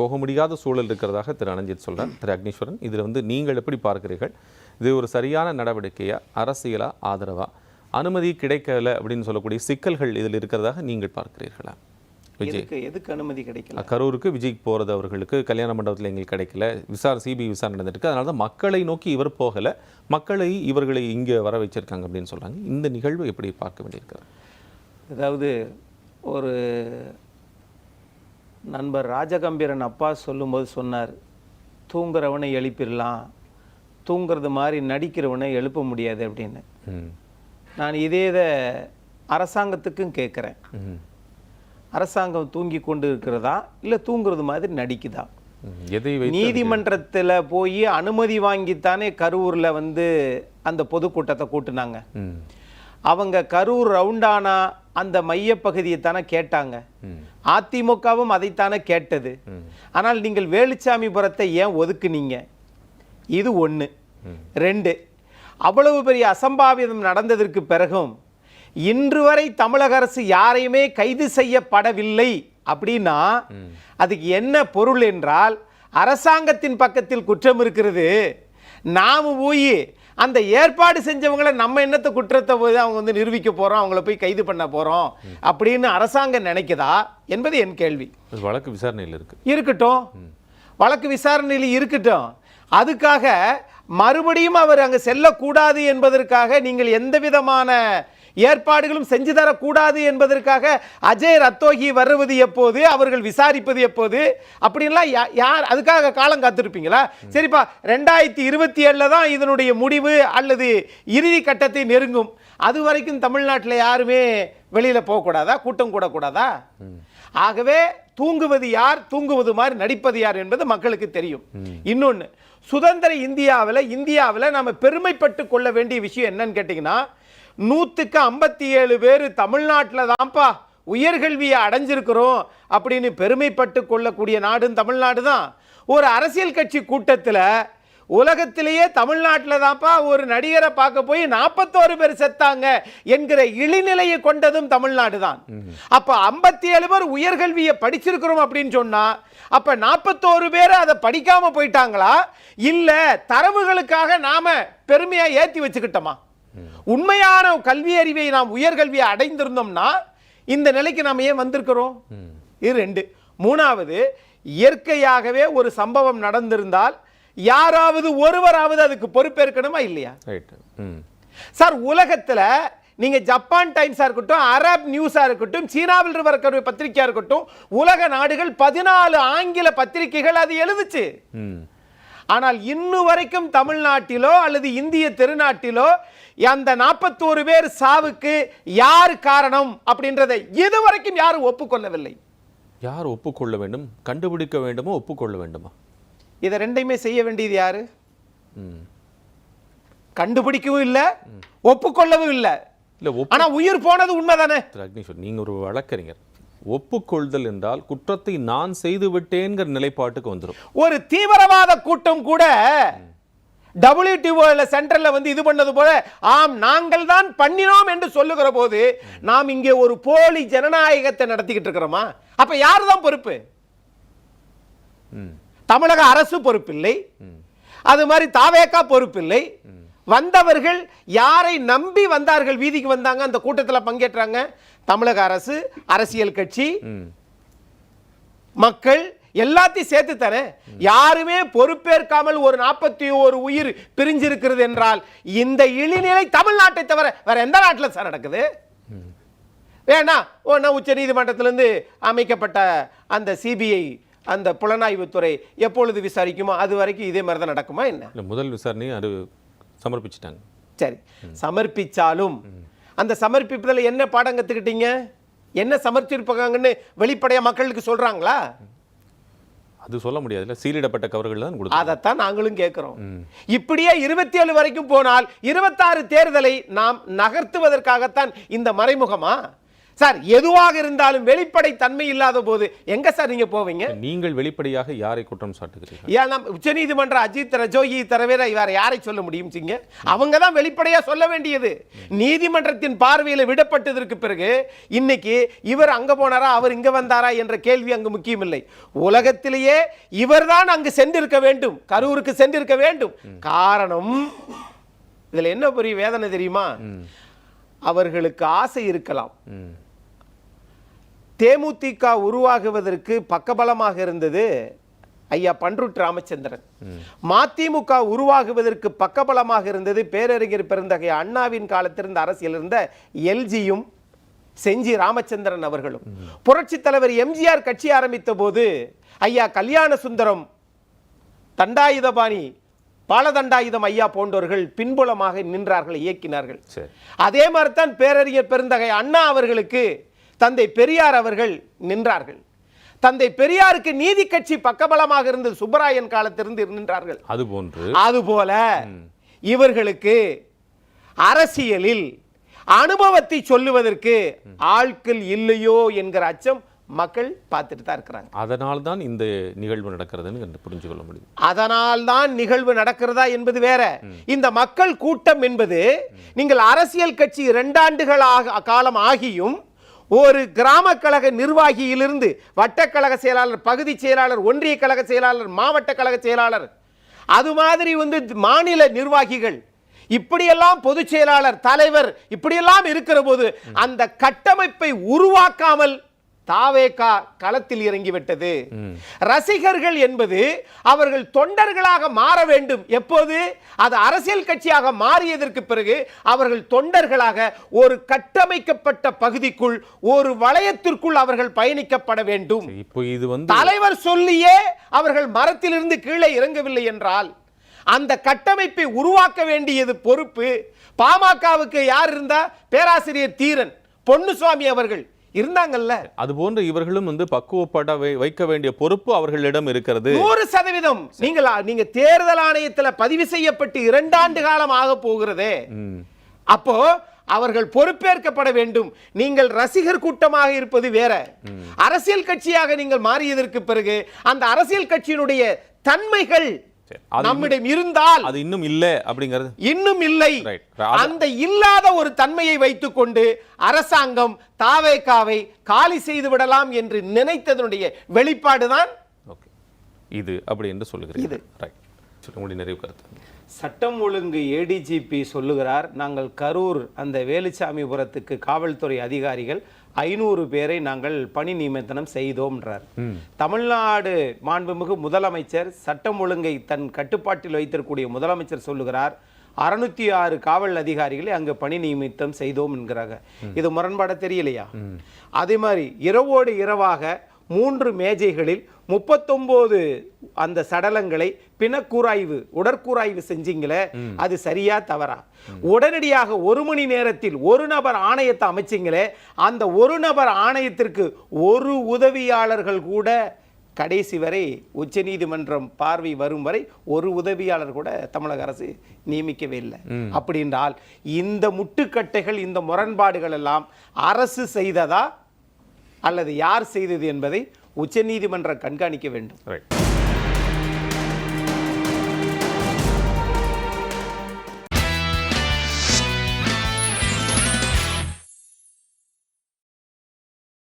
போக முடியாத சூழல் இருக்கிறதாக திரு அனஞ்சித் சொல்கிறார். திரு அக்னீஸ்வரன், இதில் நீங்கள் எப்படி பார்க்கிறீர்கள்? இது ஒரு சரியான நடவடிக்கையா, அரசியலா, ஆதரவா? அனுமதி கிடைக்கல அப்படின்னு சொல்லக்கூடிய சிக்கல்கள் இதில் இருக்கிறதாக நீங்கள் பார்க்கிறீர்களா? விஜய் எதுக்கு அனுமதி கிடைக்கல? கரூருக்கு விஜய் போகிறது அவர்களுக்கு கல்யாண மண்டபத்தில் எங்களுக்கு கிடைக்கல, சிபிஐ விசாரணை நடந்திருக்கு, அதனால தான் மக்களை நோக்கி இவர் போகலை, இவர்களை இங்கே வர வச்சிருக்காங்க அப்படின்னு சொல்கிறாங்க. இந்த நிகழ்வு எப்படி பார்க்க வேண்டியிருக்காரு? அதாவது ஒரு நண்பர் ராஜகம்பீரன் அப்பா சொல்லும்போது சொன்னார், தூங்குறவனை எழுப்பிடலாம், தூங்குறது மாதிரி நடிக்கிறவனை எழுப்ப முடியாது அப்படின்னு. நான் இதே அரசாங்கத்துக்கும் கேட்குறேன். அரசாங்கம் தூங்கி கொண்டு இருக்கிறதா இல்லை தூங்குறது மாதிரி நடிக்குதா? நீதிமன்றத்தில் போய் அனுமதி வாங்கித்தானே கரூரில் அந்த பொதுக்கூட்டத்தை கூட்டினாங்க. அவங்க கரூர் ரவுண்டானா அந்த மையப்பகுதியை தானே கேட்டாங்க. அதிமுகவும் அதைத்தானே கேட்டது. ஆனால் நீங்கள் வேலுச்சாமிபுரத்தை ஏன் ஒதுக்குனீங்க? இது ஒன்று. 2, அவ்வளவு பெரிய அசம்பாவிதம் நடந்ததற்கு பிறகும் இன்று வரை தமிழக அரசு யாரையுமே கைது செய்யப்படவில்லை அப்படின்னா அதுக்கு என்ன பொருள் என்றால், அரசாங்கத்தின் பக்கத்தில் குற்றம் இருக்கிறது, நாம போய் அந்த ஏற்பாடு செஞ்சவங்களை நம்ம என்னத்தை குற்றத்தை போய் அவங்க நிரூபிக்க போறோம், அவங்கள போய் கைது பண்ண போறோம் அப்படின்னு அரசாங்கம் நினைக்குதா என்பது என் கேள்வி. வழக்கு விசாரணையில் இருக்கட்டும், வழக்கு விசாரணையில் இருக்கட்டும். அதுக்காக மறுபடியும் அவர் அங்கே செல்லக்கூடாது என்பதற்காக நீங்கள் எந்த விதமான ஏற்பாடுகளும் செஞ்சு தரக்கூடாது என்பதற்காக அஜய் ரத்தோகி வருவது எப்போது, அவர்கள் விசாரிப்பது எப்போது அப்படின்லாம் யார் அதுக்காக காலம் காத்திருப்பீங்களா? சரிப்பா, 2027 தான் இதனுடைய முடிவு அல்லது இறுதி கட்டத்தை நெருங்கும். அது வரைக்கும் தமிழ்நாட்டில் யாருமே வெளியில் போகக்கூடாதா, கூட்டம் கூடக்கூடாதா? ஆகவே தூங்குவது யார், தூங்குவது மாதிரி நடிப்பது யார் என்பது மக்களுக்கு தெரியும். இன்னொன்று, சுதந்திர இந்தியாவில் நம்ம பெருமைப்பட்டு கொள்ள வேண்டிய விஷயம் என்னன்னு கேட்டிங்கன்னா, 157 பேர் தமிழ்நாட்டில் தான்ப்பா உயர்கல்வியை அடைஞ்சிருக்கிறோம் அப்படின்னு பெருமைப்பட்டு கொள்ளக்கூடிய நாடும் தமிழ்நாடு தான். ஒரு அரசியல் கட்சி கூட்டத்தில் உலகத்திலேயே தமிழ்நாட்டில் தான்ப்பா ஒரு நடிகரை பார்க்க போய் 41 பேர் செத்தாங்க என்கிற இழிநிலையை கொண்டதும் தமிழ்நாடு தான். அப்போ 57 பேர் உயர்கல்வியை படிச்சிருக்கிறோம் அப்படின்னு சொன்னா அப்ப 41 பேர் அதை படிக்காம போயிட்டாங்களா, இல்ல தரவுகளுக்காக நாம பெருமையா ஏற்றி வச்சுக்கிட்டோமா? உண்மையான கல்வி அறிவை நாம் உயர்கல்வியை அடைந்திருந்தோம்னா இந்த நிலைக்கு நாம் ஏன் வந்திருக்கிறோம்? இது 2. 3வது, இயற்கையாகவே ஒரு சம்பவம் நடந்திருந்தால் யாராவது ஒருவராவது அதுக்கு பொறுப்பேற்கணுமா இல்லையா? சார், உலகத்துல நீங்க ஜப்பான் டைம்ஸா இருக்கட்டும், அரப் நியூஸா இருக்கட்டும், சீனாவில் இருக்கிற பத்திரிகையா இருக்கட்டும், உலக நாடுகள் 14 ஆங்கில பத்திரிகைகள் அது எழுதுச்சு. ஆனால் இன்னும் வரைக்கும் தமிழ்நாட்டிலோ அல்லது இந்திய திருநாட்டிலோ அந்த 41 பேர் சாவுக்கு யார் காரணம் அப்படின்றதை இதுவரைக்கும் யாரும் ஒப்புக்கொள்ளவில்லை. யார் ஒப்புக்கொள்ள வேண்டும்? கண்டுபிடிக்க வேண்டுமோ ஒப்புக்கொள்ள வேண்டுமா? இதை ரெண்டையுமே செய்ய வேண்டியது யாரு? கண்டுபிடிக்கவும் இல்லை, ஒப்புக்கொள்ளவும் இல்லை. ஆனா உயிர் போனது உண்மைதானே? நீங்க ஒரு வழக்கறிஞர், ஒப்புக்கொள்தல் என்றால் குற்றத்தை நான் செய்து விட்டேங்கிற நிலைப்பாட்டுக்கு வந்துடும். ஒரு தீவிரவாத கூட்டம் கூட WTO சென்டர்ல இது பண்ணது போல ஆம் நாங்கள் தான் பண்ணினோம் என்று சொல்லுகிற போது நாம் இங்கே ஒரு போலி ஜனநாயகத்தை நடத்திக்கிட்டு இருக்கிறோமா? அப்ப யாரு தான் பொறுப்பு? தமிழக அரசு பொறுப்பில்லை, அது மாதிரி தாவேகா பொறுப்பில்லை. வந்தவர்கள் யாரை நம்பி வந்தார்கள், வீதிக்கு வந்தாங்க, அந்த கூட்டத்தில் பங்கேற்றாங்க? தமிழக அரசு, அரசியல் கட்சி, மக்கள் எல்லாத்தையும் சேர்த்து தரேன். யாருமே பொறுப்பேற்காமல் ஒரு 41 உயிர் பிரிஞ்சிருக்கிறது என்றால் இந்த இழிநிலை தமிழ்நாட்டை தவிர வேற எந்த நாட்டில் சார் நடக்குது? வேணா உச்ச நீதிமன்றத்திலிருந்து அமைக்கப்பட்ட அந்த சிபிஐ அந்த புலனாய்வுத்துறை எப்பொழுது விசாரிக்குமோ அது வரைக்கும் இதே மாதிரி தான் நடக்குமா என்ன? முதல் விசாரணை அது சமர்ப்பிச்சிட்டாங்க. சரி, சமர்ப்பிச்சாலும் அந்த சமர்ப்பிப்பதில் என்ன பாடம் கத்துக்கிட்டீங்க? என்ன சமர்ப்பிச்சிருப்பாங்கன்னு வெளிப்படையா மக்களுக்கு சொல்றாங்களா? அது சொல்ல முடியாது. சீலிடப்பட்ட கவர்கள் தான் கொடுத்தாங்க. அதைத்தான் நாங்களும் கேட்கிறோம். இப்படியே 27 வரைக்கும் போனால் 26 தேர்தலை நாம் நகர்த்துவதற்காகத்தான் இந்த மறைமுகமா? சார் எதுவாக இருந்தாலும் வெளிப்படை தன்மை இல்லாத போது எங்க சார் நீங்க போவீங்க? நீங்கள் வெளிப்படையாக யாரை குற்றம் சாட்டுகிறீர்கள்? ஏன் உச்சநீதிமன்ற அஜித் ரஜோகி தவிர வேற யாரை சொல்ல முடியும்? அவங்க தான் வெளிப்படையா சொல்ல வேண்டியது. நீதிமன்றத்தின் பார்வையில் விடப்பட்டதற்கு பிறகு இன்னைக்கு இவர் அங்க போனாரா அவர் இங்க வந்தாரா என்ற கேள்வி அங்கு முக்கியம் இல்லை. உலகத்திலேயே இவர்தான் அங்கு சென்றிருக்க வேண்டும், கரூருக்கு சென்றிருக்க வேண்டும். காரணம் இதுல என்ன பெரிய வேதனை தெரியுமா? அவர்களுக்கு ஆசை இருக்கலாம். தேமுதிக உருவாகுவதற்கு பக்கபலமாக இருந்தது ஐயா பண்ருட்டி ராமச்சந்திரன். மதிமுக உருவாகுவதற்கு பக்கபலமாக இருந்தது பேரறிஞர் பெருந்தகை அண்ணாவின் காலத்திலிருந்து அரசியல் இருந்த எல்ஜியும் செஞ்சி ராமச்சந்திரன் அவர்களும். புரட்சி தலைவர் எம்ஜிஆர் கட்சி ஆரம்பித்த போது ஐயா கல்யாண சுந்தரம், தண்டாயுதபாணி, பாலதண்டாயுதம் ஐயா போன்றவர்கள் பின்புலமாக நின்றார்கள், இயக்கினார்கள். அதே மாதிரி தான் பேரறிஞர் பெருந்தகை அண்ணா அவர்களுக்கு தந்தை பெரியார் அவர்கள் நின்றார்கள். தந்தை பெரியாருக்கு நீதி கட்சி பக்கபலமாக இருந்தது, சுப்பராயன் காலத்திலிருந்து நின்றார்கள். அதுபோல இவர்களுக்கு அரசியலில் அனுபவத்தை சொல்லுவதற்கு ஆட்கள் இல்லையோ என்கிற அச்சம் மக்கள் பார்த்துட்டு தான் இருக்கிறாங்க. அதனால் தான் இந்த நிகழ்வு நடக்கிறதுன்னு புரிஞ்சு கொள்ள முடியும். அதனால் தான் நிகழ்வு நடக்கிறதா என்பது வேற. இந்த மக்கள் கூட்டம் என்பது நீங்கள் அரசியல் கட்சி 2 ஆண்டுகள் காலம் ஆகியும் ஒரு கிராம கழக நிர்வாகியிலிருந்து வட்டக்கழக செயலாளர், பகுதி செயலாளர், ஒன்றிய கழக செயலாளர், மாவட்ட கழக செயலாளர், அது மாதிரி மாநில நிர்வாகிகள், இப்படியெல்லாம் பொதுச் செயலாளர், தலைவர், இப்படியெல்லாம் இருக்கிற போது அந்த கட்டமைப்பை உருவாக்காமல் தாவேகா களத்தில் இறங்கிவிட்டது. ரசிகர்கள் என்பது அவர்கள் தொண்டர்களாக மாற வேண்டும். எப்போது அது அரசியல் கட்சியாக மாறியதற்கு பிறகு அவர்கள் தொண்டர்களாக ஒரு கட்டமைக்கப்பட்ட பகுதிக்குள், ஒரு வளையத்திற்குள் அவர்கள் பயணிக்கப்பட வேண்டும். இப்போ இது தலைவர் சொல்லியே அவர்கள் மரத்திலிருந்து கீழே இறங்கவில்லை என்றால் அந்த கட்டமைப்பை உருவாக்க வேண்டியது பொறுப்பு பாமகவுக்கு யார் இருந்தா? பேராசிரியர் தீரன் பொன்னுசாமி அவர்கள் இருந்தாங்கல்ல. அது போன்று இவர்களும் பக்குவப்பட வைக்க வேண்டிய பொறுப்பு அவர்களிடம் இருக்கிறது. 100%. நீங்க தேர்தல் ஆணையத்தில் பதிவு செய்யப்பட்டு 2 ஆண்டு காலம் ஆக போகிறதே. அப்போ அவர்கள் பொறுப்பேற்கப்பட வேண்டும். நீங்கள் ரசிகர் கூட்டமாக இருப்பது வேற. அரசியல் கட்சியாக நீங்கள் மாறியதற்கு பிறகு அந்த அரசியல் கட்சியினுடைய தன்மைகள் நம்மிடம் இருந்தால் அது இன்னும் இல்ல அப்படிங்கிறது இன்னும் இல்லை. அந்த இல்லாத ஒரு தன்மையை வைத்துக் கொண்டு அரசாங்கம் தாவேகாவை காலி செய்து விடலாம் என்று நினைத்ததனுடைய வெளிப்பாடுதான் இது அப்படி என்று சொல்லுகிறீர்கள். நிறைவு கருத்து. சட்டம் ஒழுங்கு ஏடிஜிபி சொல்லுகிறார், நாங்கள் கரூர் அந்த வேலுச்சாமிபுரத்துக்கு காவல்துறை அதிகாரிகள் 500 பேரை நாங்கள் பணி நியமனம் செய்தோம்ன்றார். தமிழ்நாடு மாண்புமிகு முதலமைச்சர் சட்டம் ஒழுங்கை தன் கட்டுப்பாட்டில் வைத்திருக்கக்கூடிய முதலமைச்சர் சொல்லுகிறார் 606 காவல் அதிகாரிகளை அங்கு பணி நியமித்தம் செய்தோம் என்கிறாங்க. இது முரண்பாட தெரியலையா? அதே மாதிரி இரவோடு இரவாக 3 மேஜைகளில் 39 அந்த சடலங்களை பிணக்கூராய்வு, உடற்கூராய்வு செஞ்சீங்களே, அது சரியா தவறா? உடனடியாக 1 மணி நேரத்தில் 1 நபர் ஆணையத்தை அமைச்சிங்களே, அந்த 1 நபர் ஆணையத்திற்கு 1 உதவியாளர்கள் கூட கடைசி வரை உச்சநீதிமன்றம் பார்வை வரும் வரை 1 உதவியாளர் கூட தமிழக அரசு நியமிக்கவே இல்லை. அப்படி என்றால் இந்த முட்டுக்கட்டைகள், இந்த முரண்பாடுகள் எல்லாம் அரசு செய்ததா அல்லது யார் செய்தது என்பதை உச்சநீதிமன்றம் கண்காணிக்க வேண்டும்.